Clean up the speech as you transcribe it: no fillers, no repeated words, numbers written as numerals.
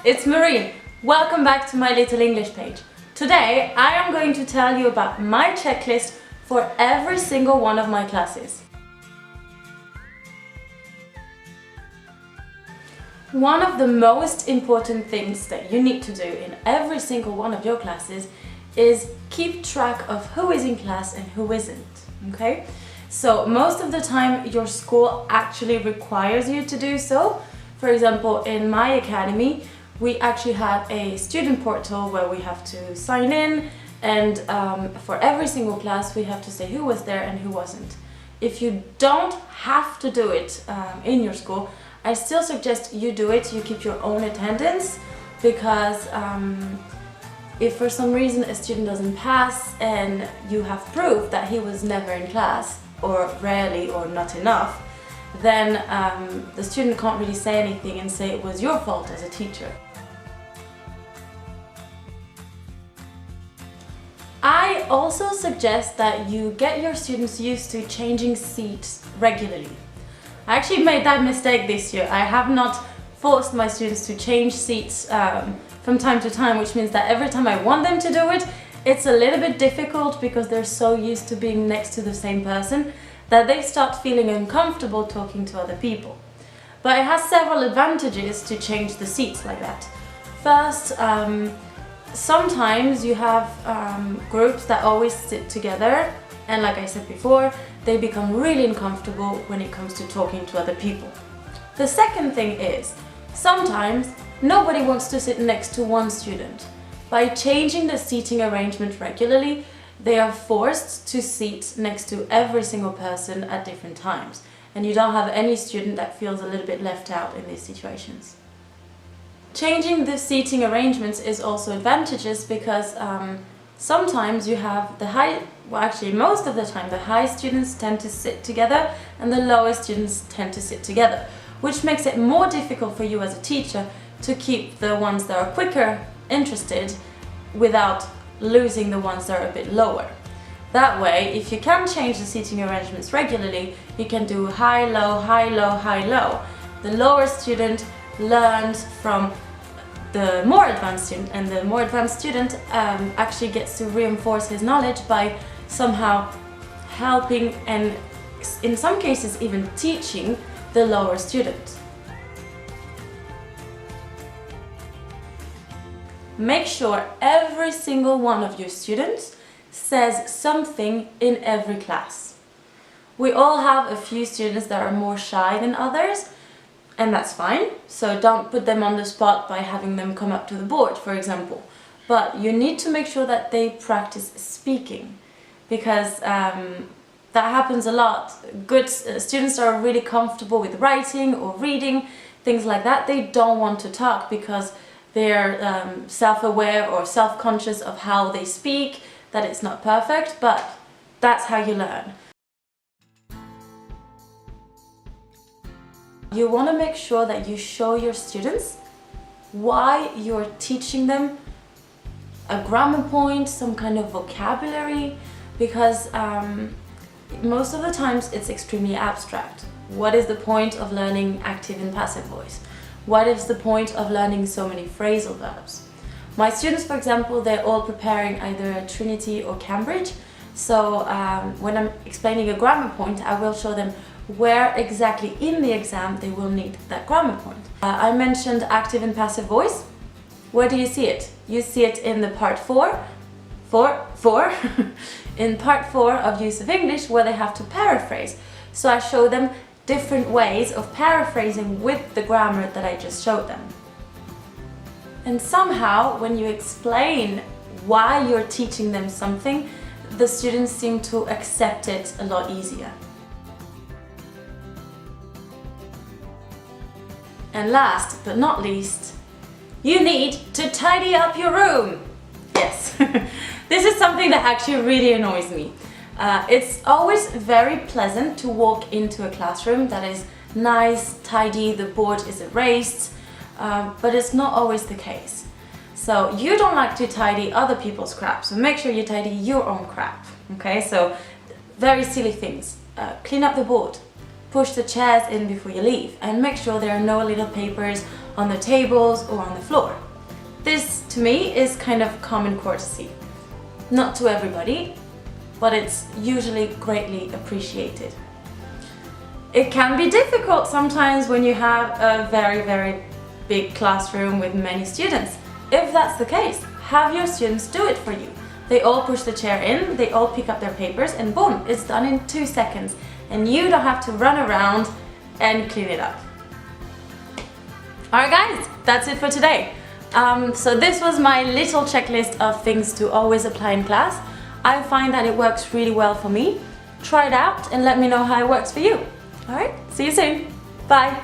it's Marine. Welcome back to my little English page. Today I am going to tell you about my checklist for every single one of my classes. One of the most important things that you need to do in every single one of your classes is keep track of who is in class and who isn't, okay? So most of the time your school actually requires you to do so. For example, in my academy, we actually have a student portal where we have to sign in, and for every single class we have to say who was there and who wasn't. If you don't have to do it in your school, I still suggest you do it, you keep your own attendance, because if for some reason a student doesn't pass and you have proof that he was never in class, or rarely, or not enough, then the student can't really say anything and say it was your fault as a teacher. I also suggest that you get your students used to changing seats regularly. I actually made that mistake this year. I have not forced my students to change seats from time to time, which means that every time I want them to do it, it's a little bit difficult because they're so used to being next to the same person that they start feeling uncomfortable talking to other people. But it has several advantages to change the seats like that. First, sometimes you have groups that always sit together, and like I said before, they become really uncomfortable when it comes to talking to other people. The second thing is, sometimes nobody wants to sit next to one student. By changing the seating arrangement regularly, they are forced to sit next to every single person at different times, and you don't have any student that feels a little bit left out in these situations. Changing the seating arrangements is also advantageous because sometimes you have most of the time the high students tend to sit together and the lower students tend to sit together, which makes it more difficult for you as a teacher to keep the ones that are quicker interested without losing the ones that are a bit lower. That way, if you can change the seating arrangements regularly, you can do high, low, high, low, high, low. The lower student learns from the more advanced student, and the more advanced student actually gets to reinforce his knowledge by somehow helping and in some cases even teaching the lower student. Make sure every single one of your students says something in every class. We all have a few students that are more shy than others, and that's fine, so don't put them on the spot by having them come up to the board, for example. But you need to make sure that they practice speaking, because that happens a lot. Good students are really comfortable with writing or reading, things like that. They don't want to talk because they're self-aware or self-conscious of how they speak, that it's not perfect, but that's how you learn. You want to make sure that you show your students why you're teaching them a grammar point, some kind of vocabulary, because most of the times it's extremely abstract. What is the point of learning active and passive voice? What is the point of learning so many phrasal verbs? My students, for example, they're all preparing either Trinity or Cambridge, so when I'm explaining a grammar point, I will show them where exactly in the exam they will need that grammar point. I mentioned active and passive voice. Where do you see it? You see it in the part 4 in part 4 of Use of English, where they have to paraphrase. So I show them different ways of paraphrasing with the grammar that I just showed them. And somehow, when you explain why you're teaching them something, the students seem to accept it a lot easier. And last but not least, you need to tidy up your room. Yes, this is something that actually really annoys me. It's always very pleasant to walk into a classroom that is nice, tidy, the board is erased, but it's not always the case. So you don't like to tidy other people's crap, so make sure you tidy your own crap, okay? So very silly things. Clean up the board, push the chairs in before you leave and make sure there are no little papers on the tables or on the floor. This, to me, is kind of common courtesy. Not to everybody, but it's usually greatly appreciated. It can be difficult sometimes when you have a very big classroom with many students. If that's the case, have your students do it for you. They all push the chair in, they all pick up their papers, and boom, it's done in 2 seconds. And you don't have to run around and clean it up. Alright guys, that's it for today. So this was my little checklist of things to always apply in class. I find that it works really well for me. Try it out and let me know how it works for you. Alright, see you soon. Bye.